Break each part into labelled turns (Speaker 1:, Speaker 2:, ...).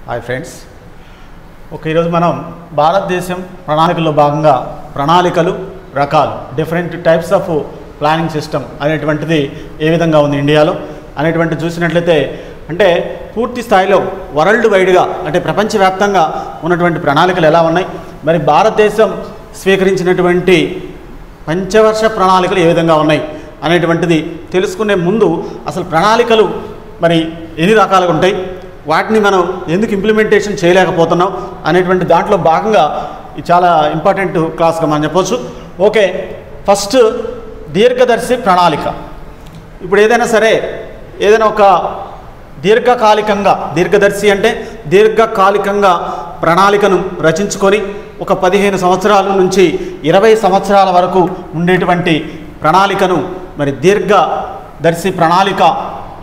Speaker 1: Hi friends. ఈరోజు మనం భారతదేశం ప్రణాళికల్లో భాగంగా ప్రణాళికలు రకాలు different types of planning system అనేటువంటిది ఏ విధంగా ఉంది ఇండియాలో అనేటువంటి చూసినట్లయితే అంటే పూర్తి స్థాయిలో వరల్డ్ వైడ్గా అంటే ప్రపంచవ్యాప్తంగా ఉన్నటువంటి ప్రణాళికలు ఎలా ఉన్నాయి, మరి భారతదేశం స్వీకరించినటువంటి పంచవర్ష ప్రణాళికలు ఏ విధంగా ఉన్నాయి అనేటువంటిది తెలుసుకునే ముందు అసలు ప్రణాళికలు మరి ఎన్ని రకాలుగా ఉంటాయి, వాటిని మనం ఎందుకు ఇంప్లిమెంటేషన్ చేయలేకపోతున్నాం అనేటువంటి దాంట్లో భాగంగా ఇది చాలా ఇంపార్టెంట్ క్లాస్గా మనం చెప్పవచ్చు. ఓకే, ఫస్ట్ దీర్ఘదర్శి ప్రణాళిక. ఇప్పుడు ఏదైనా సరే ఏదైనా ఒక దీర్ఘదర్శి అంటే దీర్ఘకాలికంగా ప్రణాళికను రచించుకొని ఒక 15 సంవత్సరాల నుంచి 20 సంవత్సరాల వరకు ఉండేటువంటి ప్రణాళికను మరి దీర్ఘదర్శి ప్రణాళిక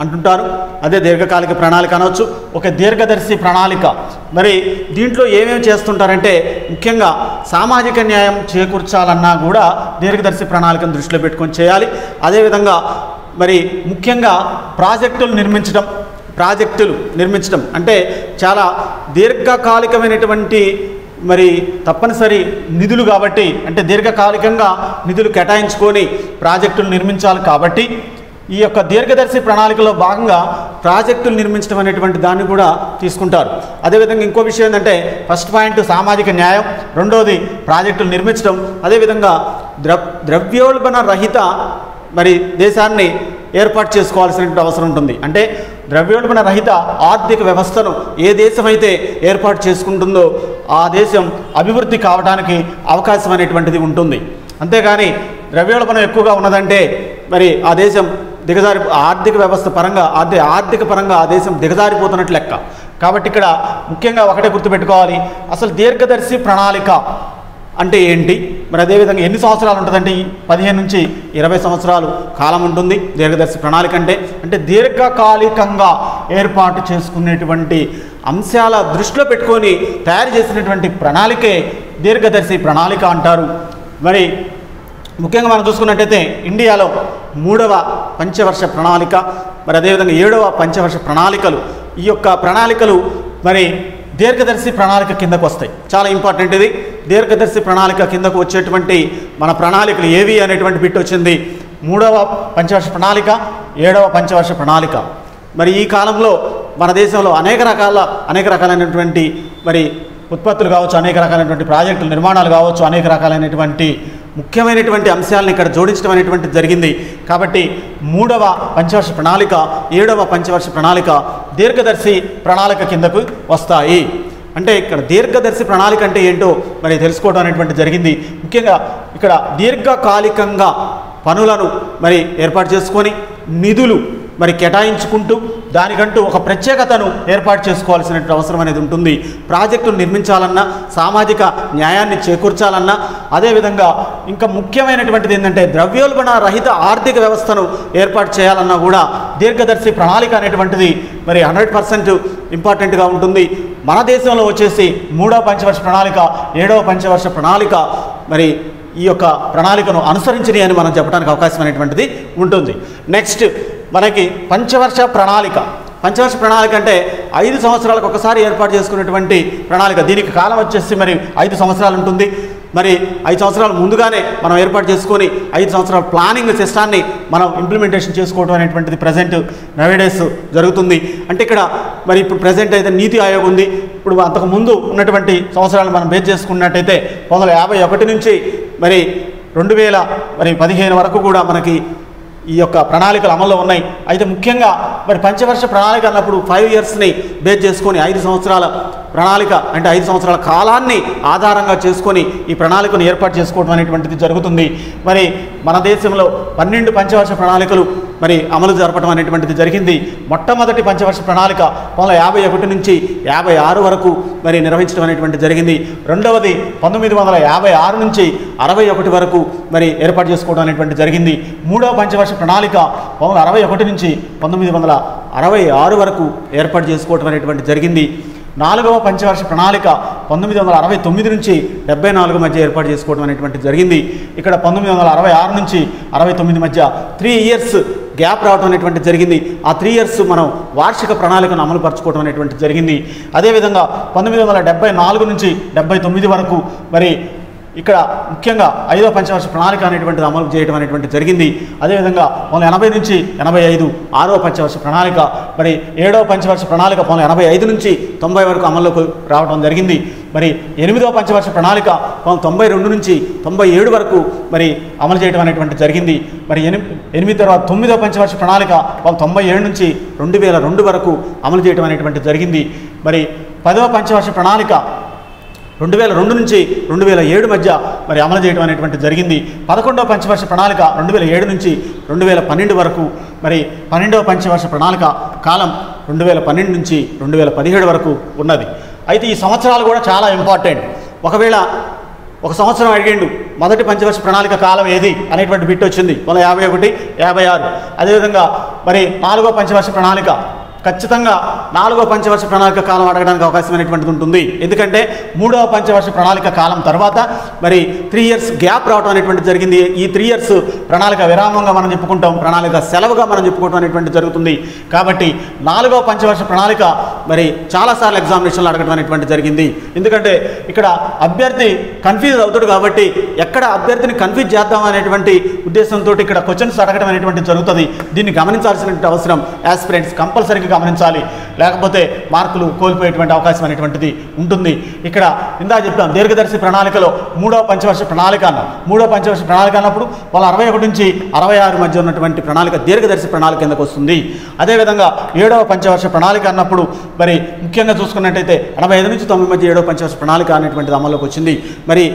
Speaker 1: అంటుంటారు. అదే దీర్ఘకాలిక ప్రణాళిక అనవచ్చు. ఒక దీర్ఘదర్శి ప్రణాళిక మరి దీంట్లో ఏమేమి చేస్తుంటారంటే ముఖ్యంగా సామాజిక న్యాయం చేకూర్చాలన్నా కూడా దీర్ఘదర్శి ప్రణాళికను దృష్టిలో పెట్టుకొని చేయాలి. అదేవిధంగా మరి ముఖ్యంగా ప్రాజెక్టులు నిర్మించడం అంటే చాలా దీర్ఘకాలికమైనటువంటి మరి తప్పనిసరి నిధులు కాబట్టి అంటే దీర్ఘకాలికంగా నిధులు కేటాయించుకొని ప్రాజెక్టులు నిర్మించాలి కాబట్టి ఈ యొక్క దీర్ఘదర్శి ప్రణాళికలో భాగంగా ప్రాజెక్టులు నిర్మించడం అనేటువంటి దాన్ని కూడా తీసుకుంటారు. అదేవిధంగా ఇంకో విషయం ఏంటంటే ఫస్ట్ పాయింట్ సామాజిక న్యాయం, రెండోది ప్రాజెక్టులు నిర్మించడం, అదేవిధంగా ద్రవ్యోల్బణ రహిత మరి దేశాన్ని ఏర్పాటు చేసుకోవాల్సినటువంటి అవసరం ఉంటుంది. అంటే ద్రవ్యోల్బణ రహిత ఆర్థిక వ్యవస్థను ఏ దేశం అయితే ఏర్పాటు చేసుకుంటుందో ఆ దేశం అభివృద్ధి కావడానికి అవకాశం అనేటువంటిది ఉంటుంది. అంతేగాని ద్రవ్యోల్బణం ఎక్కువగా ఉన్నదంటే మరి ఆ దేశం ఆర్థిక వ్యవస్థ పరంగా ఆర్థిక పరంగా ఆ దేశం దిగజారిపోతున్నట్లు లెక్క. కాబట్టి ఇక్కడ ముఖ్యంగా ఒకటే గుర్తుపెట్టుకోవాలి, అసలు దీర్ఘదర్శి ప్రణాళిక అంటే ఏంటి, మరి అదేవిధంగా ఎన్ని సంవత్సరాలు ఉంటుందంటే 15 నుంచి 20 సంవత్సరాలు కాలం ఉంటుంది దీర్ఘదర్శి ప్రణాళిక అంటే దీర్ఘకాలికంగా ఏర్పాటు చేసుకునేటువంటి అంశాల దృష్టిలో పెట్టుకొని తయారు చేసినటువంటి ప్రణాళికే దీర్ఘదర్శి ప్రణాళిక అంటారు. మరి ముఖ్యంగా మనం చూసుకున్నట్టయితే ఇండియాలో 3వ పంచవర్ష ప్రణాళిక మరి అదేవిధంగా 7వ పంచవర్ష ప్రణాళికలు ఈ యొక్క ప్రణాళికలు మరి దీర్ఘదర్శి ప్రణాళిక కిందకు వస్తాయి. చాలా ఇంపార్టెంట్ ఇది. దీర్ఘదర్శి ప్రణాళిక కిందకు వచ్చేటువంటి మన ప్రణాళికలు ఏవి అనేటువంటి బిట్ వచ్చింది. 3వ పంచవర్ష ప్రణాళిక, 7వ పంచవర్ష ప్రణాళిక. మరి ఈ కాలంలో మన దేశంలో అనేక రకాలైనటువంటి మరి ఉత్పత్తులు కావచ్చు, అనేక రకాలైనటువంటి ప్రాజెక్టులు నిర్మాణాలు కావచ్చు, అనేక రకాలైనటువంటి ముఖ్యమైనటువంటి అంశాలను ఇక్కడ జోడించడం అనేటువంటిది జరిగింది. కాబట్టి 3వ పంచవర్ష ప్రణాళిక, 7వ పంచవర్ష ప్రణాళిక దీర్ఘదర్శి ప్రణాళిక కిందకు వస్తాయి. అంటే ఇక్కడ దీర్ఘదర్శి ప్రణాళిక అంటే ఏంటో మరి తెలుసుకోవడం అనేటువంటి జరిగింది. ముఖ్యంగా ఇక్కడ దీర్ఘకాలికంగా పనులను మరి ఏర్పాటు చేసుకొని నిధులు మరి కేటాయించుకుంటూ దానికంటూ ఒక ప్రత్యేకతను ఏర్పాటు చేసుకోవాల్సినటువంటి అవసరం అనేది ఉంటుంది. ప్రాజెక్టును నిర్మించాలన్నా, సామాజిక న్యాయాన్ని చేకూర్చాలన్నా, అదేవిధంగా ఇంకా ముఖ్యమైనటువంటిది ఏంటంటే ద్రవ్యోల్బణ రహిత ఆర్థిక వ్యవస్థను ఏర్పాటు చేయాలన్నా కూడా దీర్ఘదర్శి ప్రణాళిక అనేటువంటిది మరి 100% ఇంపార్టెంట్గా ఉంటుంది. మన దేశంలో వచ్చేసి 3వ పంచవర్ష ప్రణాళిక, 7వ పంచవర్ష ప్రణాళిక మరి ఈ యొక్క ప్రణాళికను అనుసరించని అని మనం చెప్పడానికి అవకాశం అనేటువంటిది ఉంటుంది. నెక్స్ట్ మనకి పంచవర్ష ప్రణాళిక అంటే 5 సంవత్సరాలకు ఒకసారి ఏర్పాటు చేసుకునేటువంటి ప్రణాళిక. దీనికి కాలం వచ్చేసి మరి 5 సంవత్సరాలు ఉంటుంది. మరి 5 సంవత్సరాలు ముందుగానే మనం ఏర్పాటు చేసుకొని 5 సంవత్సరాల ప్లానింగ్ సిస్టాన్ని మనం ఇంప్లిమెంటేషన్ చేసుకోవడం అనేటువంటిది ప్రజెంట్ నవేడేస్ జరుగుతుంది. అంటే ఇక్కడ మరి ఇప్పుడు ప్రజెంట్ అయితే నీతి ఆయోగ్ ఉంది. ఇప్పుడు అంతకు ముందు ఉన్నటువంటి సంవత్సరాలు మనం బేస్ చేసుకున్నట్టయితే 1951 నుంచి మరి 2015 వరకు కూడా మనకి ఈ యొక్క ప్రణాళికలు అమల్లో ఉన్నాయి. అయితే ముఖ్యంగా మరి పంచవర్ష ప్రణాళిక అన్నప్పుడు 5 ఇయర్స్ని బేస్ చేసుకొని 5 సంవత్సరాల ప్రణాళిక అంటే 5 సంవత్సరాల కాలాన్ని ఆధారంగా చేసుకొని ఈ ప్రణాళికను ఏర్పాటు చేసుకోవడం అనేటువంటిది జరుగుతుంది. మరి మన దేశంలో 12 పంచవర్ష ప్రణాళికలు మరి అమలు జరపడం అనేటువంటిది జరిగింది. మొట్టమొదటి పంచవర్ష ప్రణాళిక 1951 నుంచి 56 వరకు మరి నిర్వహించడం అనేటువంటి జరిగింది. రెండవది 1956 నుంచి 61 వరకు మరి ఏర్పాటు చేసుకోవడం అనేటువంటి జరిగింది. 3వ పంచవర్ష ప్రణాళిక 1961 నుంచి 1966 వరకు ఏర్పాటు చేసుకోవడం అనేటువంటి జరిగింది. 4వ పంచవర్ష ప్రణాళిక 1969 నుంచి 74 మధ్య ఏర్పాటు చేసుకోవడం అనేటువంటి జరిగింది. ఇక్కడ 1966 నుంచి 69 మధ్య 3 ఇయర్స్ గ్యాప్ రావడం అనేటువంటి జరిగింది. ఆ 3 ఇయర్స్ మనం వార్షిక ప్రణాళికను అమలు పరచుకోవడం అనేటువంటి జరిగింది. అదేవిధంగా 1974 నుంచి 79 వరకు మరి ఇక్కడ ముఖ్యంగా 5వ పంచవర్ష ప్రణాళిక అనేటువంటిది అమలు చేయడం అనేటువంటి జరిగింది. అదేవిధంగా 1980 నుంచి 85 6వ పంచవర్ష ప్రణాళిక, మరి 7వ పంచవర్ష ప్రణాళిక 1985 నుంచి 90 వరకు అమల్లోకి రావడం జరిగింది. మరి 8వ పంచవర్ష ప్రణాళిక 1992 నుంచి 97 వరకు మరి అమలు చేయడం అనేటువంటి జరిగింది. మరి 8 తర్వాత 9వ పంచవర్ష ప్రణాళిక 1997 నుంచి 2002 వరకు అమలు చేయడం అనేటువంటి జరిగింది. మరి 10వ పంచవర్ష ప్రణాళిక 2002 నుంచి 2007 మధ్య మరి అమలు చేయడం అనేటువంటి జరిగింది. 11వ పంచవర్ష ప్రణాళిక 2007 నుంచి 2012 వరకు, మరి 12వ పంచవర్ష ప్రణాళిక కాలం 2012 నుంచి 2017 వరకు ఉన్నది. అయితే ఈ సంవత్సరాలు కూడా చాలా ఇంపార్టెంట్. ఒకవేళ ఒక సంవత్సరం అడిగిండు మొదటి పంచవర్ష ప్రణాళిక కాలం ఏది అనేటువంటి బిట్ వచ్చింది 1951, 56. అదేవిధంగా మరి 4వ పంచవర్ష ప్రణాళిక ఖచ్చితంగా 4వ పంచవర్ష ప్రణాళిక కాలం అడగడానికి అవకాశమైనటువంటిది ఉంటుంది. ఎందుకంటే 3వ పంచవర్ష ప్రణాళిక కాలం తర్వాత మరి 3 ఇయర్స్ గ్యాప్ రావడం అనేటువంటి జరిగింది. ఈ 3 ఇయర్స్ ప్రణాళిక విరామంగా మనం చెప్పుకుంటాం, ప్రణాళిక సెలవుగా మనం చెప్పుకోవడం అనేటువంటి జరుగుతుంది. కాబట్టి 4వ పంచవర్ష ప్రణాళిక మరి చాలాసార్లు ఎగ్జామినేషన్లో అడగడం అనేటువంటి జరిగింది. ఎందుకంటే ఇక్కడ అభ్యర్థి కన్ఫ్యూజ్ అవుతాడు కాబట్టి ఎక్కడ అభ్యర్థిని కన్ఫ్యూజ్ చేద్దాం అనేటువంటి ఉద్దేశంతో ఇక్కడ క్వశ్చన్స్ అడగడం అనేటువంటి జరుగుతుంది. దీన్ని గమనించాల్సినటువంటి అవసరం యాస్పిరెంట్స్ కంపల్సరీగా గమనించాలి, లేకపోతే మార్కులు కోల్పోయేటువంటి అవకాశం అనేటువంటిది ఉంటుంది. ఇక్కడ ఇందా చెప్పాం దీర్ఘదర్శి ప్రణాళికలో 3వ పంచవర్ష ప్రణాళిక అన్నాం. 3వ పంచవర్ష ప్రణాళిక అన్నప్పుడు 61 నుంచి 66 మధ్య ఉన్నటువంటి ప్రణాళిక దీర్ఘదర్శి ప్రణాళిక కిందకు వస్తుంది. అదేవిధంగా 7వ పంచవర్ష ప్రణాళిక అన్నప్పుడు మరి ముఖ్యంగా చూసుకున్నట్టయితే 85 నుంచి 90 మధ్య 7వ పంచవర్ష ప్రణాళిక అనేటువంటిది అమల్లోకి వచ్చింది. మరి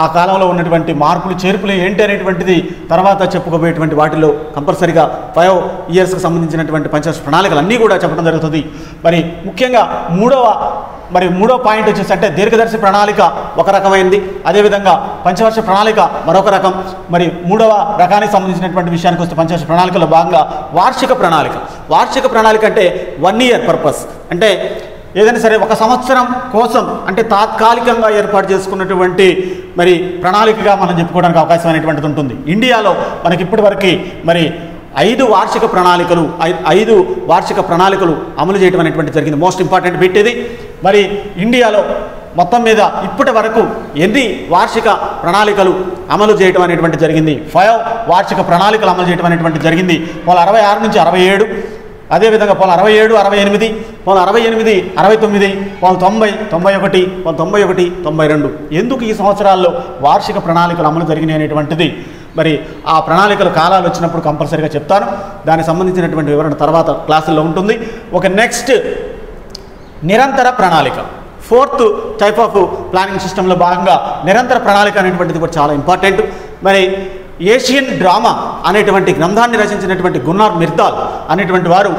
Speaker 1: ఆ కాలంలో ఉన్నటువంటి మార్పులు చేర్పులు ఏంటి అనేటువంటిది తర్వాత చెప్పుకోబోయేటువంటి వాటిలో కంపల్సరీగా 5 ఇయర్స్కి సంబంధించినటువంటి పంచవర్ష ప్రణాళికలు అన్నీ కూడా చెప్పడం జరుగుతుంది. మరి ముఖ్యంగా మూడవ పాయింట్ వచ్చేసి అంటే దీర్ఘదర్శి ప్రణాళిక ఒక రకమైనది, అదేవిధంగా పంచవర్ష ప్రణాళిక మరొక రకం. మరి 3వ రకానికి సంబంధించినటువంటి విషయానికి వస్తే పంచవర్ష ప్రణాళికలో భాగంగా వార్షిక ప్రణాళిక అంటే 1 ఇయర్ పర్పస్, అంటే ఏదైనా సరే ఒక సంవత్సరం కోసం అంటే తాత్కాలికంగా ఏర్పాటు చేసుకున్నటువంటి మరి ప్రణాళికగా మనం చెప్పుకోవడానికి అవకాశం అనేటువంటిది ఉంటుంది. ఇండియాలో మనకి ఇప్పటివరకు మరి 5 వార్షిక ప్రణాళికలు అమలు చేయడం అనేటువంటి జరిగింది. మోస్ట్ ఇంపార్టెంట్ బిట్ ఇది. మరి ఇండియాలో మొత్తం మీద ఇప్పటి వరకు ఎన్ని వార్షిక ప్రణాళికలు అమలు చేయడం అనేటువంటి జరిగింది? 5 వార్షిక ప్రణాళికలు అమలు చేయడం అనేటువంటి జరిగింది. 66 నుంచి 67, అదేవిధంగా 67, 68, 68, 69, 90, 91, 91, 92. ఎందుకు ఈ సంవత్సరాల్లో వార్షిక ప్రణాళికలు అమలు జరిగినాయి అనేటువంటిది మరి ఆ ప్రణాళికల కాలాలు వచ్చినప్పుడు కంపల్సరీగా చెప్తాను. దానికి సంబంధించినటువంటి వివరణ తర్వాత క్లాసుల్లో ఉంటుంది. ఒక నెక్స్ట్ నిరంతర ప్రణాళిక, 4th టైప్ ఆఫ్ ప్లానింగ్ సిస్టంలో భాగంగా నిరంతర ప్రణాళిక అనేటువంటిది కూడా చాలా ఇంపార్టెంట్. మరి ఏషియన్ డ్రామా అనేటువంటి గ్రంథాన్ని రచించినటువంటి గున్నార్ మిర్దాల్ అనేటువంటి వారు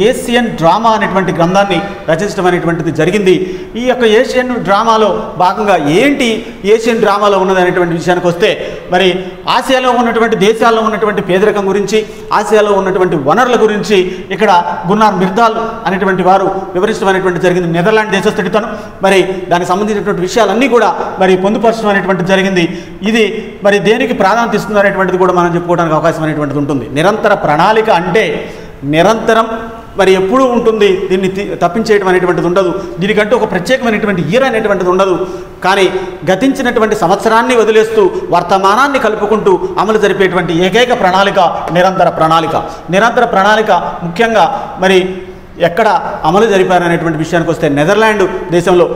Speaker 1: ఏషియన్ డ్రామా అనేటువంటి గ్రంథాన్ని రచించడం అనేటువంటిది జరిగింది. ఈ యొక్క ఏషియన్ డ్రామాలో భాగంగా ఏంటి ఏషియన్ డ్రామాలో ఉన్నది అనేటువంటి విషయానికి వస్తే మరి ఆసియాలో ఉన్నటువంటి దేశాల్లో ఉన్నటువంటి పేదరికం గురించి, ఆసియాలో ఉన్నటువంటి వనరుల గురించి ఇక్కడ గున్నార్ మిర్దాల్ అనేటువంటి వారు వివరించడం అనేటువంటి జరిగింది. నెదర్లాండ్ దేశస్థుడితోను మరి దానికి సంబంధించినటువంటి విషయాలన్నీ కూడా మరి పొందుపరచడం అనేటువంటి జరిగింది. ఇది మరి దేనికి ప్రాధాన్యత ఇస్తుంది అనేటువంటిది కూడా మనం చెప్పుకోవడానికి అవకాశం అనేటువంటిది ఉంటుంది. నిరంతర ప్రణాళిక అంటే నిరంతరం మరి ఎప్పుడూ ఉంటుంది, దీన్ని తప్పించేయడం అనేటువంటిది ఉండదు. దీనికంటూ ఒక ప్రత్యేకమైనటువంటి ఇయర్ అనేటువంటిది ఉండదు. కానీ గతించినటువంటి సంవత్సరాన్ని వదిలేస్తూ వర్తమానాన్ని కలుపుకుంటూ అమలు జరిపేటువంటి ఏకైక ప్రణాళిక నిరంతర ప్రణాళిక. ముఖ్యంగా మరి ఎక్కడ అమలు జరిపారనేటువంటి విషయానికి వస్తే నెదర్లాండ్ దేశంలో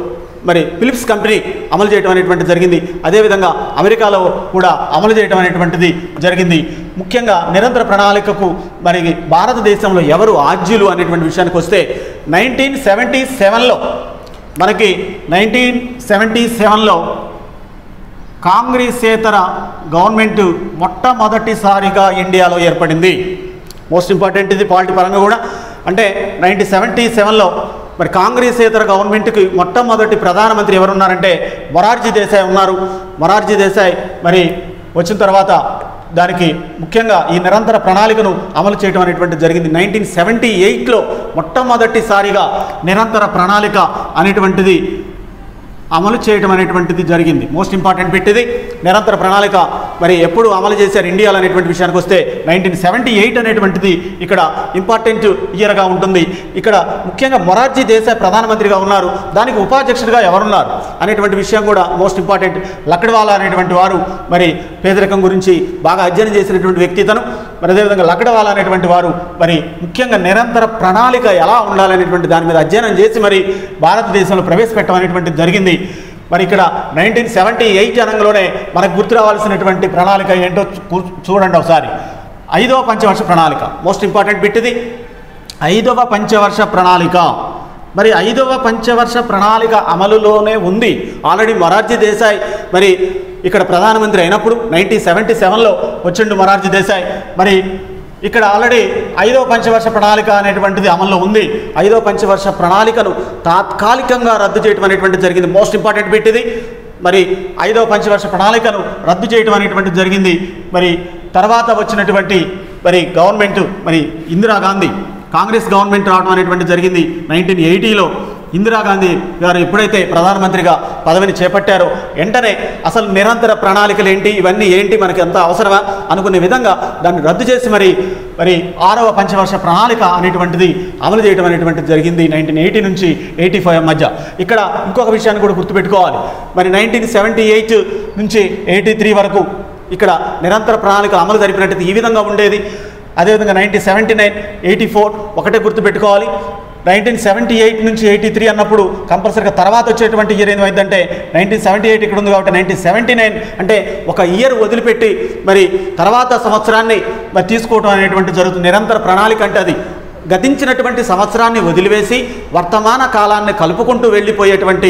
Speaker 1: మరి ఫిలిప్స్ కంపెనీ అమలు చేయడం అనేటువంటిది జరిగింది. అదేవిధంగా అమెరికాలో కూడా అమలు చేయడం అనేటువంటిది జరిగింది. ముఖ్యంగా నిరంతర ప్రణాళికకు మరి భారతదేశంలో ఎవరు ఆద్యులు అనేటువంటి విషయానికి వస్తే 1977లో మనకి 1977లో కాంగ్రెసేతర గవర్నమెంట్ మొట్టమొదటిసారిగా ఇండియాలో ఏర్పడింది. మోస్ట్ ఇంపార్టెంట్ ఇది పాలిటీ పరంగా కూడా. అంటే 1977లో మరి కాంగ్రెసేతర గవర్నమెంట్కి మొట్టమొదటి ప్రధానమంత్రి ఎవరున్నారంటే మొరార్జీ దేశాయ్ ఉన్నారు. మొరార్జీ దేశాయ్ మరి వచ్చిన తర్వాత దానికి ముఖ్యంగా ఈ నిరంతర ప్రణాళికను అమలు చేయడం అనేటువంటిది జరిగింది. 1978లో మొట్టమొదటిసారిగా నిరంతర ప్రణాళిక అనేటువంటిది అమలు చేయడం అనేటువంటిది జరిగింది. మోస్ట్ ఇంపార్టెంట్ పెట్టింది నిరంతర ప్రణాళిక మరి ఎప్పుడు అమలు చేశారు ఇండియాలో అనేటువంటి విషయానికి వస్తే 1978 అనేటువంటిది ఇక్కడ ఇంపార్టెంట్ ఇయర్గా ఉంటుంది. ఇక్కడ ముఖ్యంగా మొరార్జీ దేశాయ్ ప్రధానమంత్రిగా ఉన్నారు, దానికి ఉపాధ్యక్షుడిగా ఎవరున్నారు అనేటువంటి విషయం కూడా మోస్ట్ ఇంపార్టెంట్. లక్డవాలా అనేటువంటి వారు మరి పేదరికం గురించి బాగా అధ్యయనం చేసినటువంటి వ్యక్తి ఇతను. మరి అదేవిధంగా లక్డవాలా అనేటువంటి వారు మరి ముఖ్యంగా నిరంతర ప్రణాళిక ఎలా ఉండాలనేటువంటి దాని మీద అధ్యయనం చేసి మరి భారతదేశంలో ప్రవేశపెట్టడం అనేటువంటిది జరిగింది. మరి ఇక్కడ 1978 అనగానే మనకు గుర్తు రావాల్సినటువంటి ప్రణాళిక ఏంటో చూడండి ఒకసారి. 5వ పంచవర్ష ప్రణాళిక మోస్ట్ ఇంపార్టెంట్ బిట్ ఇది. 5వ పంచవర్ష ప్రణాళిక. మరి 5వ పంచవర్ష ప్రణాళిక అమలులోనే ఉంది. ఆల్రెడీ మొరార్జీ దేశాయ్ మరి ఇక్కడ ప్రధానమంత్రి అయినప్పుడు 1977లో వచ్చిండు మొరార్జీ దేశాయ్. మరి ఇక్కడ ఆల్రెడీ 5వ పంచవర్ష ప్రణాళిక అనేటువంటిది అమల్లో ఉంది. 5వ పంచవర్ష ప్రణాళికను తాత్కాలికంగా రద్దు చేయడం అనేటువంటిది జరిగింది. మోస్ట్ ఇంపార్టెంట్ బిట్ ఇది. మరి 5వ పంచవర్ష ప్రణాళికను రద్దు చేయడం అనేటువంటిది జరిగింది. మరి తర్వాత వచ్చినటువంటి మరి గవర్నమెంట్ మరి ఇందిరాగాంధీ కాంగ్రెస్ గవర్నమెంట్ రావడం అనేటువంటి జరిగింది. 1980లో ఇందిరాగాంధీ గారు ఎప్పుడైతే ప్రధానమంత్రిగా పదవిని చేపట్టారో వెంటనే అసలు నిరంతర ప్రణాళికలు ఏంటి, ఇవన్నీ ఏంటి, మనకి ఎంత అవసరమా అనుకునే విధంగా దాన్ని రద్దు చేసి మరి 6వ పంచవర్ష ప్రణాళిక అనేటువంటిది అమలు చేయడం అనేటువంటిది జరిగింది 1980 నుంచి 85 మధ్య. ఇక్కడ ఇంకొక విషయాన్ని కూడా గుర్తుపెట్టుకోవాలి. మరి 1978 నుంచి 83 వరకు ఇక్కడ నిరంతర ప్రణాళిక అమలు జరిపినట్టు ఈ విధంగా ఉండేది. అదేవిధంగా 1979, 84 ఒకటే గుర్తుపెట్టుకోవాలి. 1978 నుంచి 83 అన్నప్పుడు కంపల్సరీగా తర్వాత వచ్చేటువంటి ఇయర్ ఏమైందంటే 1978 ఇక్కడ ఉంది కాబట్టి 1979 అంటే ఒక ఇయర్ వదిలిపెట్టి మరి తర్వాత సంవత్సరాన్ని మరి తీసుకోవడం అనేటువంటి జరుగుతుంది. నిరంతర ప్రణాళిక అంటే అది గతించినటువంటి సంవత్సరాన్ని వదిలివేసి వర్తమాన కాలాన్ని కలుపుకుంటూ వెళ్ళిపోయేటువంటి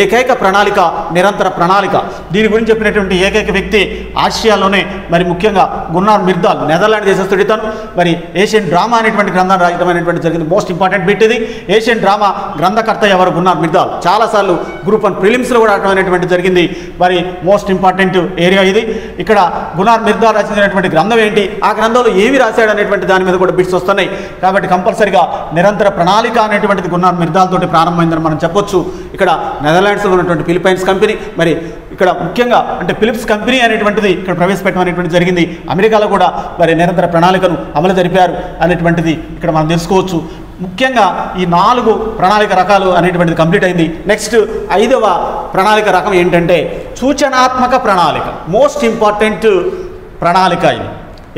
Speaker 1: ఏకైక ప్రణాళిక నిరంతర ప్రణాళిక. దీని గురించి చెప్పినటువంటి ఏకైక వ్యక్తి ఆసియాలోనే మరి ముఖ్యంగా గున్నార్ మిర్దాల్, నెదర్లాండ్ దేశస్థుడు ఇతను. మరి ఏషియన్ డ్రామా అనేటువంటి గ్రంథాన్ని రాయడం అనేటువంటి జరిగింది. మోస్ట్ ఇంపార్టెంట్ బిట్ ఇది. ఏషియన్ డ్రామా గ్రంథకర్త ఎవరు? గున్నార్ మిర్దాల్. చాలాసార్లు గ్రూప్ 1 ప్రిలిమ్స్లో కూడా రాయడం అనేటువంటి జరిగింది. మరి మోస్ట్ ఇంపార్టెంట్ ఏరియా ఇది. ఇక్కడ గున్నార్ మిర్దాల్ రచించినటువంటి గ్రంథం ఏంటి, ఆ గ్రంథంలో ఏమి రాశాడు అనేటువంటి దాని మీద కూడా బిట్స్ వస్తున్నాయి. కాబట్టి కంపల్సరిగా నిరంతర ప్రణాళిక అనేటువంటిది గున్నార్ మిర్దాల్ తోటి ప్రారంభమైందని మనం చెప్పొచ్చు. ఇక్కడ నెదర్లాండ్స్లో ఉన్నటువంటి ఫిలిప్పైన్స్ కంపెనీ మరి ఇక్కడ ముఖ్యంగా అంటే ఫిలిప్స్ కంపెనీ అనేటువంటిది ఇక్కడ ప్రవేశపెట్టడం అనేటువంటి జరిగింది. అమెరికాలో కూడా మరి నిరంతర ప్రణాళికను అమలు జరిపారు అనేటువంటిది ఇక్కడ మనం తెలుసుకోవచ్చు. ముఖ్యంగా ఈ 4 ప్రణాళిక రకాలు అనేటువంటిది కంప్లీట్ అయింది. నెక్స్ట్ 5వ ప్రణాళిక రకం ఏంటంటే సూచనాత్మక ప్రణాళిక. మోస్ట్ ఇంపార్టెంట్ ప్రణాళిక ఇది.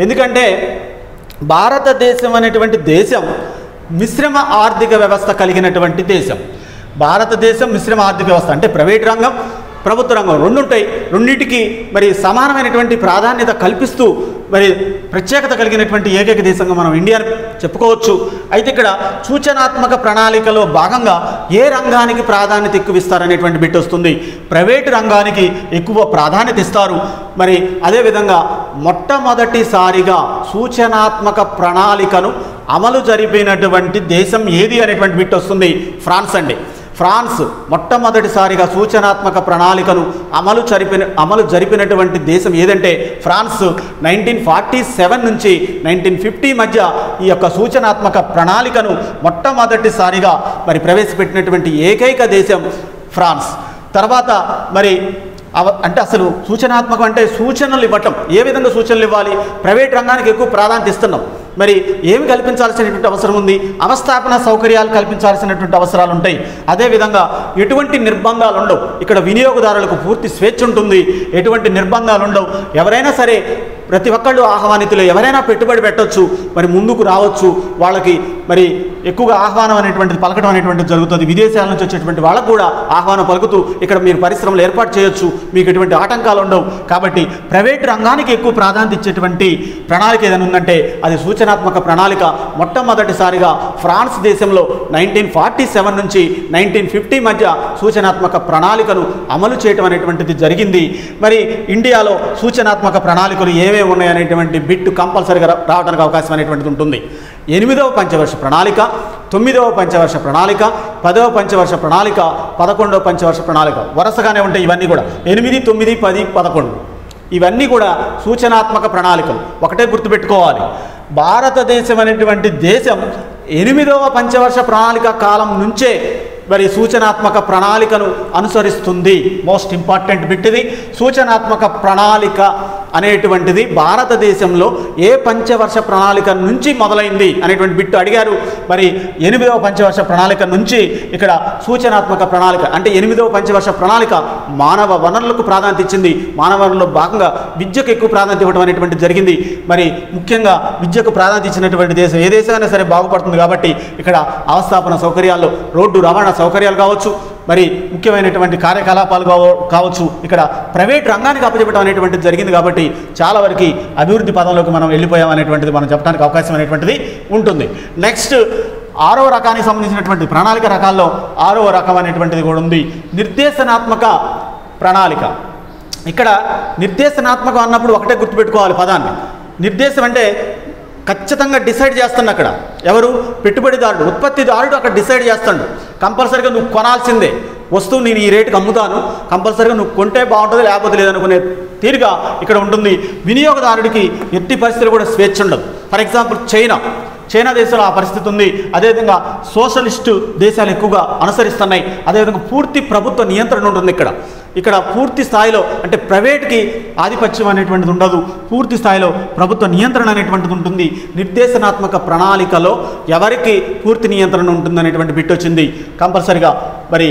Speaker 1: ఎందుకంటే భారతదేశం అనేటువంటి దేశం మిశ్రమ ఆర్థిక వ్యవస్థ కలిగినటువంటి దేశం. భారతదేశం మిశ్రమ ఆర్థిక వ్యవస్థ అంటే ప్రైవేట్ రంగం, ప్రభుత్వ రంగం రెండు ఉంటాయి. రెండింటికి మరి సమానమైనటువంటి ప్రాధాన్యత కల్పిస్తూ మరి ప్రత్యేకత కలిగినటువంటి ఏకైక దేశంగా మనం ఇండియాని చెప్పుకోవచ్చు. అయితే ఇక్కడ సూచనాత్మక ప్రణాళికలో భాగంగా ఏ రంగానికి ప్రాధాన్యత ఎక్కువ ఇస్తారనేటువంటి బిట్ వస్తుంది. ప్రైవేటు రంగానికి ఎక్కువ ప్రాధాన్యత ఇస్తారు. మరి అదేవిధంగా మొట్టమొదటిసారిగా సూచనాత్మక ప్రణాళికను అమలు జరిపినటువంటి దేశం ఏది అనేటువంటి బిట్ వస్తుంది. ఫ్రాన్స్ అండి. ఫ్రాన్స్ మొట్టమొదటిసారిగా సూచనాత్మక ప్రణాళికను అమలు జరిపినటువంటి దేశం ఏదంటే ఫ్రాన్స్. 1947 నుంచి 1950 మధ్య ఈ యొక్క సూచనాత్మక ప్రణాళికను మొట్టమొదటిసారిగా మరి ప్రవేశపెట్టినటువంటి ఏకైక దేశం ఫ్రాన్స్. తర్వాత మరి అంటే అసలు సూచనాత్మకం అంటే సూచనలు ఇవ్వటం. ఏ విధంగా సూచనలు ఇవ్వాలి? ప్రైవేట్ రంగానికి ఎక్కువ ప్రాధాన్యత ఇస్తున్నాం. మరి ఏమి కల్పించాల్సినటువంటి అవసరం ఉంది? అవస్థాపన సౌకర్యాలు కల్పించాల్సినటువంటి అవసరాలు ఉంటాయి. అదేవిధంగా ఎటువంటి నిర్బంధాలు ఉండవు. ఇక్కడ వినియోగదారులకు పూర్తి స్వేచ్ఛ ఉంటుంది. ఎటువంటి నిర్బంధాలు ఉండవు. ఎవరైనా సరే ప్రతి ఒక్కళ్ళు ఆహ్వానితులే. ఎవరైనా పెట్టుబడి పెట్టవచ్చు, మరి ముందుకు రావచ్చు. వాళ్ళకి మరి ఎక్కువగా ఆహ్వానం అనేటువంటిది పలకడం అనేటువంటిది జరుగుతుంది. విదేశాల నుంచి వచ్చేటువంటి వాళ్ళకు కూడా ఆహ్వానం పలుకుతూ ఇక్కడ మీరు పరిశ్రమలు ఏర్పాటు చేయొచ్చు, మీకు ఎటువంటి ఆటంకాలు ఉండవు. కాబట్టి ప్రైవేట్ రంగానికి ఎక్కువ ప్రాధాన్యత ఇచ్చేటువంటి ప్రణాళిక ఏదైనా ఉందంటే అది సూచనాత్మక ప్రణాళిక. మొట్టమొదటిసారిగా ఫ్రాన్స్ దేశంలో 1947 నుంచి 1950 మధ్య సూచనాత్మక ప్రణాళికను అమలు చేయడం అనేటువంటిది జరిగింది. మరి ఇండియాలో సూచనాత్మక ప్రణాళికలు ఏమేమి ఉన్నాయనేటువంటి బిట్ కంపల్సరీగా రావడానికి అవకాశం అనేటువంటిది ఉంటుంది. 8వ పంచవర్ష ప్రణాళిక, 9వ పంచవర్ష ప్రణాళిక, 10వ పంచవర్ష ప్రణాళిక, 11వ పంచవర్ష ప్రణాళిక వరుసగానే ఉంటాయి. ఇవన్నీ కూడా 8, 9, 10, 11 ఇవన్నీ కూడా సూచనాత్మక ప్రణాళికలు. ఒకటే గుర్తుపెట్టుకోవాలి, భారతదేశం అనేటువంటి దేశం 8వ పంచవర్ష ప్రణాళిక కాలం నుంచే మరి సూచనాత్మక ప్రణాళికను అనుసరిస్తుంది. మోస్ట్ ఇంపార్టెంట్ బిట్ ఇది. సూచనాత్మక ప్రణాళిక అనేటువంటిది భారతదేశంలో ఏ పంచవర్ష ప్రణాళిక నుంచి మొదలైంది అనేటువంటి బిట్టు అడిగారు. మరి 8వ పంచవర్ష ప్రణాళిక నుంచి ఇక్కడ సూచనాత్మక ప్రణాళిక అంటే 8వ పంచవర్ష ప్రణాళిక మానవ వనరులకు ప్రాధాన్యత ఇచ్చింది. మానవ వనరుల్లో భాగంగా విద్యకు ఎక్కువ ప్రాధాన్యత ఇవ్వడం అనేటువంటిది జరిగింది. మరి ముఖ్యంగా విద్యకు ప్రాధాన్యత ఇచ్చినటువంటి దేశం ఏ దేశమైనా సరే బాగుపడుతుంది. కాబట్టి ఇక్కడ అవస్థాపన సౌకర్యాల్లో రోడ్డు రవాణా సౌకర్యాలు కావచ్చు, మరి ముఖ్యమైనటువంటి కార్యకలాపాలు కావచ్చు, ఇక్కడ ప్రైవేట్ రంగానికి అప్పచెప్పడం అనేటువంటిది జరిగింది. కాబట్టి చాలా వరకు అభివృద్ధి పదంలోకి మనం వెళ్ళిపోయాం అనేటువంటిది మనం చెప్పడానికి అవకాశం అనేటువంటిది ఉంటుంది. నెక్స్ట్ 6వ రకానికి సంబంధించినటువంటి ప్రణాళిక రకాల్లో 6వ రకం అనేటువంటిది కూడా ఉంది, నిర్దేశనాత్మక ప్రణాళిక. ఇక్కడ నిర్దేశనాత్మకం అన్నప్పుడు ఒకటే గుర్తుపెట్టుకోవాలి పదాన్ని. నిర్దేశం అంటే ఖచ్చితంగా డిసైడ్ చేస్తాడు అక్కడ ఎవరు, పెట్టుబడిదారుడు, ఉత్పత్తిదారుడు అక్కడ డిసైడ్ చేస్తాడు. కంపల్సరీగా నువ్వు కొనాల్సిందే వస్తువు, నేను ఈ రేటుకి అమ్ముతాను, కంపల్సరీగా నువ్వు కొంటే బాగుంటుంది లేకపోతే లేదనుకునే తీరుగా ఇక్కడ ఉంటుంది. వినియోగదారుడికి ఎట్టి పరిస్థితులు కూడా స్వేచ్ఛ ఉండదు. ఫర్ ఎగ్జాంపుల్ చైనా దేశంలో ఆ పరిస్థితి ఉంది. అదేవిధంగా సోషలిస్టు దేశాలు ఎక్కువగా అనుసరిస్తున్నాయి. అదేవిధంగా పూర్తి ప్రభుత్వ నియంత్రణ ఉంటుంది. ఇక్కడ పూర్తి స్థాయిలో అంటే ప్రైవేట్కి ఆధిపత్యం అనేటువంటిది ఉండదు, పూర్తి స్థాయిలో ప్రభుత్వ నియంత్రణ అనేటువంటిది ఉంటుంది. నిర్దేశనాత్మక ప్రణాళికలో ఎవరికి పూర్తి నియంత్రణ ఉంటుంది అనేటువంటి బిట్ వచ్చింది. కంపల్సరిగా మరి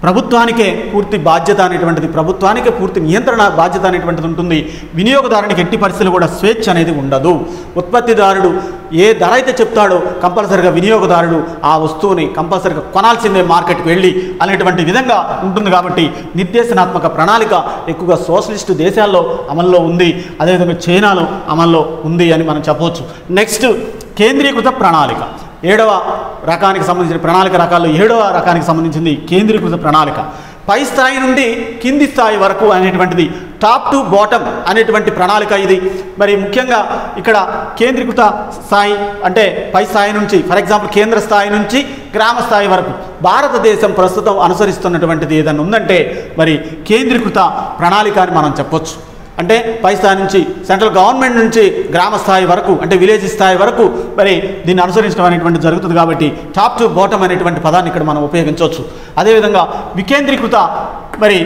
Speaker 1: ప్రభుత్వానికే పూర్తి బాధ్యత అనేటువంటిది, ప్రభుత్వానికే పూర్తి నియంత్రణ బాధ్యత అనేటువంటిది ఉంటుంది. వినియోగదారునికి ఎట్టి పరిస్థితులు కూడా స్వేచ్ఛ అనేది ఉండదు. ఉత్పత్తిదారుడు ఏ ధర అయితే చెప్తాడో కంపల్సరిగా వినియోగదారుడు ఆ వస్తువుని కంపల్సరిగా కొనాల్సిందే మార్కెట్కి వెళ్ళి అనేటువంటి విధంగా ఉంటుంది. కాబట్టి నిర్దేశనాత్మక ప్రణాళిక ఎక్కువగా సోషలిస్టు దేశాల్లో అమల్లో ఉంది, అదేవిధంగా చైనాలో అమల్లో ఉంది అని మనం చెప్పవచ్చు. నెక్స్ట్ కేంద్రీకృత ప్రణాళిక 7వ రకానికి సంబంధించిన ప్రణాళిక రకాల్లో 7వ రకానికి సంబంధించింది కేంద్రీకృత ప్రణాళిక. పై స్థాయి నుండి కింది స్థాయి వరకు అనేటువంటిది టాప్ టు బాటమ్ అనేటువంటి ప్రణాళిక ఇది. మరి ముఖ్యంగా ఇక్కడ కేంద్రీకృత స్థాయి అంటే పై స్థాయి నుంచి, ఫర్ ఎగ్జాంపుల్ కేంద్ర స్థాయి నుంచి గ్రామ స్థాయి వరకు భారతదేశం ప్రస్తుతం అనుసరిస్తున్నటువంటిది ఏదైనా ఉందంటే మరి కేంద్రీకృత ప్రణాళిక అని మనం చెప్పొచ్చు. అంటే పై స్థాయి నుంచి సెంట్రల్ గవర్నమెంట్ నుంచి గ్రామ స్థాయి వరకు అంటే విలేజ్ స్థాయి వరకు మరి దీన్ని అనుసరించడం అనేటువంటి జరుగుతుంది. కాబట్టి టాప్ టు బాటమ్ అనేటువంటి పదాన్ని ఇక్కడ మనం ఉపయోగించవచ్చు. అదేవిధంగా వికేంద్రీకృత మరి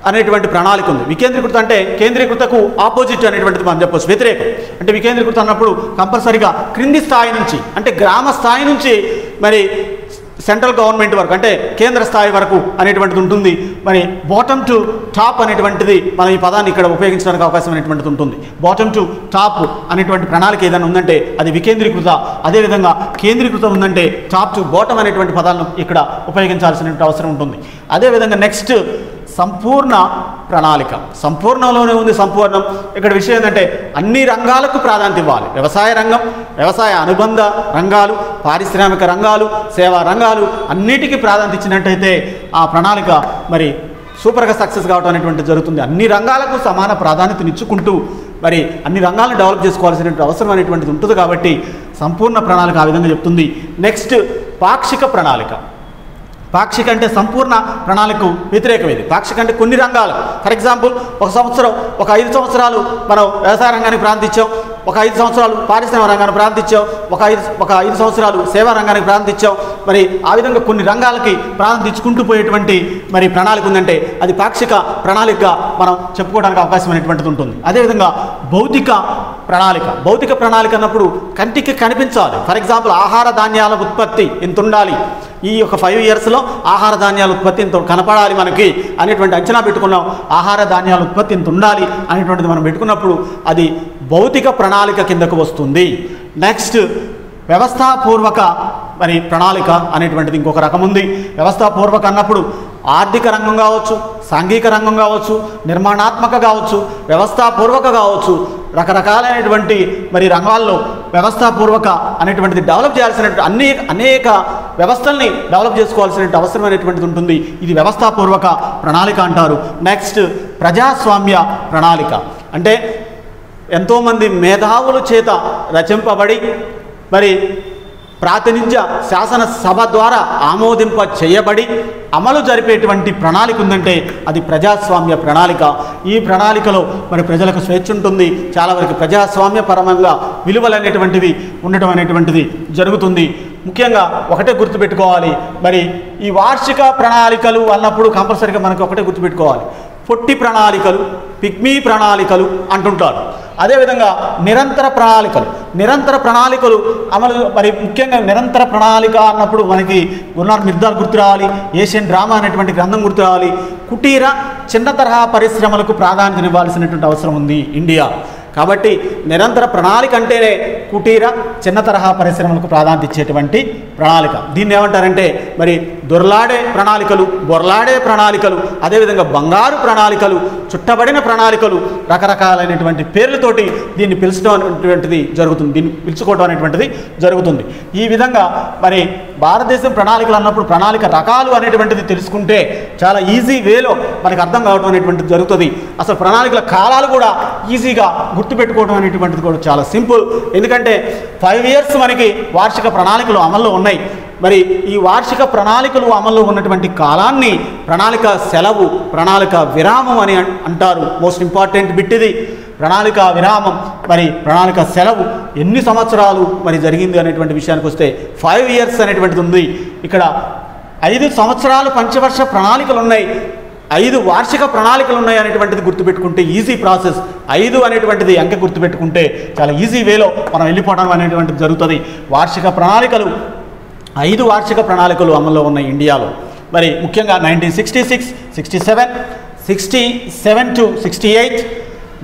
Speaker 1: అనేటువంటి ప్రణాళిక ఉంది. వికేంద్రీకృత అంటే కేంద్రీకృతకు ఆపోజిట్ అనేటువంటిది మనం చెప్పవచ్చు, వ్యతిరేకం. అంటే వికేంద్రీకృత అన్నప్పుడు కంపల్సరీగా క్రింది స్థాయి నుంచి అంటే గ్రామ స్థాయి నుంచి మరి సెంట్రల్ గవర్నమెంట్ వరకు అంటే కేంద్ర స్థాయి వరకు అనేటువంటిది ఉంటుంది. మరి బాటమ్ టు టాప్ అనేటువంటిది మనం ఈ పదాన్ని ఇక్కడ ఉపయోగించడానికి అవకాశం అనేటువంటిది ఉంటుంది. బాటమ్ టు టాప్ అనేటువంటి ప్రణాళిక ఏదైనా ఉందంటే అది వికేంద్రీకృత. అదేవిధంగా కేంద్రీకృతం ఉందంటే టాప్ టు బాటమ్ అనేటువంటి పదాలను ఇక్కడ ఉపయోగించాల్సినటువంటి అవసరం ఉంటుంది. అదేవిధంగా నెక్స్ట్ సంపూర్ణ ప్రణాళిక. సంపూర్ణంలోనే ఉంది సంపూర్ణం. ఇక్కడ విషయం ఏంటంటే అన్ని రంగాలకు ప్రాధాన్యత ఇవ్వాలి. వ్యవసాయ రంగం, వ్యవసాయ అనుబంధ రంగాలు, పారిశ్రామిక రంగాలు, సేవా రంగాలు అన్నిటికీ ప్రాధాన్యత ఇచ్చినట్టయితే ఆ ప్రణాళిక మరి సూపర్గా సక్సెస్ కావడం అనేటువంటిది జరుగుతుంది. అన్ని రంగాలకు సమాన ప్రాధాన్యతనిచ్చుకుంటూ మరి అన్ని రంగాలను డెవలప్ చేసుకోవాల్సినటువంటి అవసరం అనేటువంటిది ఉంటుంది. కాబట్టి సంపూర్ణ ప్రణాళిక ఆ విధంగా చెప్తుంది. నెక్స్ట్ పాక్షిక ప్రణాళిక. పాక్షిక అంటే సంపూర్ణ ప్రణాళికకు వ్యతిరేకం ఇది. పాక్షిక అంటే కొన్ని రంగాలు, ఫర్ ఎగ్జాంపుల్ ఒక సంవత్సరం ఒక 5 సంవత్సరాలు మనం వ్యవసాయ రంగానికి ప్రాంతించాం, ఒక 5 సంవత్సరాలు పారిశ్రామిక రంగానికి ప్రాంతించాం, ఒక 5 సంవత్సరాలు సేవా రంగానికి ప్రాంతించాం. మరి ఆ విధంగా కొన్ని రంగాలకి ప్రాంతం ఇచ్చుకుంటూ పోయేటువంటి మరి ప్రణాళిక ఉందంటే అది పాక్షిక ప్రణాళికగా మనం చెప్పుకోవడానికి అవకాశం అనేటువంటిది ఉంటుంది. అదేవిధంగా భౌతిక ప్రణాళిక. భౌతిక ప్రణాళిక అన్నప్పుడు కంటికి కనిపించాలి. ఫర్ ఎగ్జాంపుల్ ఆహార ధాన్యాల ఉత్పత్తి ఎంత ఉండాలి, ఈ ఒక 5 ఇయర్స్లో ఆహార ధాన్యాల ఉత్పత్తి ఇంత కనపడాలి మనకి అనేటువంటి అంచనా పెట్టుకున్నాం. ఆహార ధాన్యాల ఉత్పత్తి ఇంత ఉండాలి అనేటువంటిది మనం పెట్టుకున్నప్పుడు అది భౌతిక ప్రణాళిక కిందకు వస్తుంది. నెక్స్ట్ వ్యవస్థాపూర్వక మరి ప్రణాళిక అనేటువంటిది ఇంకొక రకం ఉంది. వ్యవస్థాపూర్వక అన్నప్పుడు ఆర్థిక రంగం కావచ్చు, సాంఘిక రంగం కావచ్చు, నిర్మాణాత్మక కావచ్చు, వ్యవస్థాపూర్వక కావచ్చు, రకరకాలైనటువంటి మరి రంగాల్లో వ్యవస్థాపూర్వక అనేటువంటిది డెవలప్ చేయాల్సిన అనేక వ్యవస్థల్ని డెవలప్ చేసుకోవాల్సిన అవసరం అనేటువంటిది ఉంటుంది. ఇది వ్యవస్థాపూర్వక ప్రణాళిక అంటారు. నెక్స్ట్ ప్రజాస్వామ్య ప్రణాళిక అంటే ఎంతోమంది మేధావుల చేత రచింపబడి మరి ప్రాతినిధ్య శాసనసభ ద్వారా ఆమోదింప చేయబడి అమలు జరిపేటువంటి ప్రణాళిక ఉందంటే అది ప్రజాస్వామ్య ప్రణాళిక. ఈ ప్రణాళికలో మరి ప్రజలకు స్వేచ్ఛ ఉంటుంది. చాలా వరకు ప్రజాస్వామ్య పరమంగా విలువలు అనేటువంటివి ఉండటం అనేటువంటిది జరుగుతుంది. ముఖ్యంగా ఒకటే గుర్తుపెట్టుకోవాలి, మరి ఈ వార్షిక ప్రణాళికలు అన్నప్పుడు కంపల్సరీగా మనకు ఒకటే గుర్తుపెట్టుకోవాలి, పొట్టి ప్రణాళికలు, పిగ్మీ ప్రణాళికలు అంటుంటారు. అదేవిధంగా నిరంతర ప్రణాళికలు అమలు. మరి ముఖ్యంగా నిరంతర ప్రణాళిక అన్నప్పుడు మనకి గురునానక్ నిర్ధారణ గుర్తు రావాలి, ఏషియన్ డ్రామా అనేటువంటి గ్రంథం గుర్తు రావాలి. కుటీర చిన్న తరహా పరిశ్రమలకు ప్రాధాన్యత ఇవ్వాల్సినటువంటి అవసరం ఉంది ఇండియా. కాబట్టి నిరంతర ప్రణాళిక అంటేనే కుటీర చిన్న తరహా పరిశ్రమలకు ప్రాధాన్యత ఇచ్చేటువంటి ప్రణాళిక. దీన్ని ఏమంటారంటే మరి దొర్లాడే ప్రణాళికలు, బొర్లాడే ప్రణాళికలు, అదేవిధంగా బంగారు ప్రణాళికలు, చుట్టబడిన ప్రణాళికలు, రకరకాలైనటువంటి పేర్లతోటి దీన్ని పిలుచుకోవడం అనేటువంటిది జరుగుతుంది. ఈ విధంగా మరి భారతదేశం ప్రణాళికలు అన్నప్పుడు ప్రణాళిక రకాలు అనేటువంటిది తెలుసుకుంటే చాలా ఈజీ వేలో మనకు అర్థం కావడం అనేటువంటిది జరుగుతుంది. అసలు ప్రణాళికల కాలాలు కూడా ఈజీగా గుర్తుపెట్టుకోవడం అనేటువంటిది కూడా చాలా సింపుల్. ఎందుకంటే 5 years మనకి వార్షిక ప్రణాళికలు అమల్లో ఉన్నాయి. మరి ఈ వార్షిక ప్రణాళికలు అమల్లో ఉన్నటువంటి కాలాన్ని ప్రణాళిక సెలవు, ప్రణాళిక విరామం అని అంటారు. మోస్ట్ ఇంపార్టెంట్ బిట్ ఇది. ప్రణాళిక విరామం, మరి ప్రణాళిక సెలవు ఎన్ని సంవత్సరాలు మరి జరిగింది అనేటువంటి విషయానికి వస్తే 5 years అనేటువంటిది ఉంది. ఇక్కడ 5 సంవత్సరాలు పంచవర్ష ప్రణాళికలు ఉన్నాయి, 5 వార్షిక ప్రణాళికలు ఉన్నాయి అనేటువంటిది గుర్తుపెట్టుకుంటే ఈజీ ప్రాసెస్. 5 అనేటువంటిది అంకె గుర్తుపెట్టుకుంటే చాలా ఈజీ వేలో మనం వెళ్ళిపోవడం అనేటువంటిది జరుగుతుంది. 5 వార్షిక ప్రణాళికలు అమల్లో ఉన్నాయి ఇండియాలో. మరి ముఖ్యంగా 1966, 67, 67 to 68,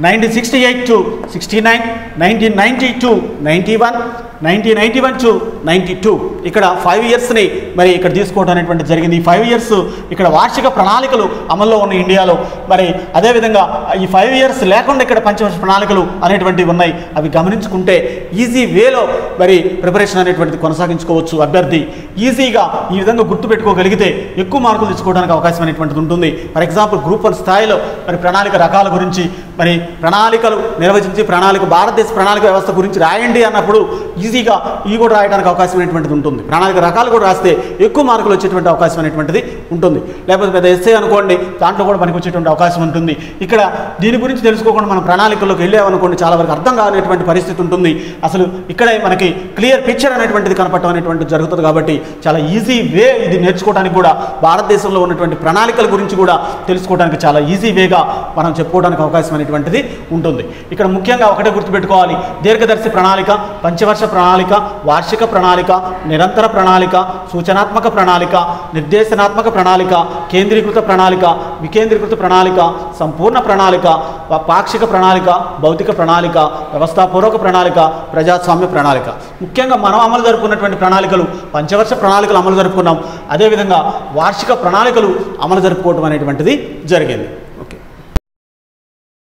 Speaker 1: 1968 to 69, 1990 to 91, 1991 to 92. ఇక్కడ 5 yearsని మరి ఇక్కడ తీసుకోవడం అనేటువంటి జరిగింది. ఈ 5 years ఇక్కడ వార్షిక ప్రణాళికలు అమల్లో ఉన్న ఇండియాలో. మరి అదేవిధంగా ఈ 5 years లేకుండా ఇక్కడ పంచవర్ష ప్రణాళికలు అనేటువంటివి ఉన్నాయి. అవి గమనించుకుంటే ఈజీ వేలో మరి ప్రిపరేషన్ అనేటువంటిది కొనసాగించుకోవచ్చు. అభ్యర్థి ఈజీగా ఈ విధంగా గుర్తుపెట్టుకోగలిగితే ఎక్కువ మార్కులు తెచ్చుకోవడానికి అవకాశం అనేటువంటిది ఉంటుంది. ఫర్ ఎగ్జాంపుల్ గ్రూప్ 1 స్థాయిలో మరి ప్రణాళిక రకాల గురించి, మరి ప్రణాళికలు నిర్వచించి భారతదేశ ప్రణాళిక వ్యవస్థ గురించి రాయండి అన్నప్పుడు ఈజీగా ఇవి కూడా రాయడానికి అవకాశం అనేటువంటిది ఉంటుంది. ప్రణాళిక రకాలు కూడా రాస్తే ఎక్కువ మార్కులు వచ్చేటువంటి అవకాశం అనేటువంటిది ఉంటుంది. లేకపోతే పెద్ద ఎస్సే అనుకోండి, దాంట్లో కూడా మనకి వచ్చేటువంటి అవకాశం ఉంటుంది. ఇక్కడ దీని గురించి తెలుసుకోకుండా మనం ప్రణాళికల్లోకి వెళ్ళామనుకోండి చాలా వరకు అర్థం కానటువంటి పరిస్థితి ఉంటుంది. అసలు ఇక్కడే మనకి క్లియర్ పిక్చర్ అనేటువంటిది కనపడటం అనేటువంటిది జరుగుతుంది. కాబట్టి చాలా ఈజీ వే ఇది నేర్చుకోవడానికి కూడా, భారతదేశంలో ఉన్నటువంటి ప్రణాళికల గురించి కూడా తెలుసుకోవడానికి చాలా ఈజీ వేగా మనం చెప్పుకోవడానికి అవకాశం అనేటువంటిది ఉంటుంది. ఇక్కడ ముఖ్యంగా ఒకటే గుర్తుపెట్టుకోవాలి, దీర్ఘదర్శి ప్రణాళిక, పంచవర్ష ప్రణాళిక, వార్షిక ప్రణాళిక, నిరంతర ప్రణాళిక, సూచనాత్మక ప్రణాళిక, నిర్దేశనాత్మక ప్రణాళిక, కేంద్రీకృత ప్రణాళిక, వికేంద్రీకృత ప్రణాళిక, సంపూర్ణ ప్రణాళిక, పాక్షిక ప్రణాళిక, భౌతిక ప్రణాళిక, వ్యవస్థాపూర్వక ప్రణాళిక, ప్రజాస్వామ్య ప్రణాళిక. ముఖ్యంగా మనం అమలు జరుపుకున్నటువంటి ప్రణాళికలు పంచవర్ష ప్రణాళికలు అమలు జరుపుకున్నాం. అదేవిధంగా వార్షిక ప్రణాళికలు అమలు జరుపుకోవడం అనేటువంటిది జరిగింది.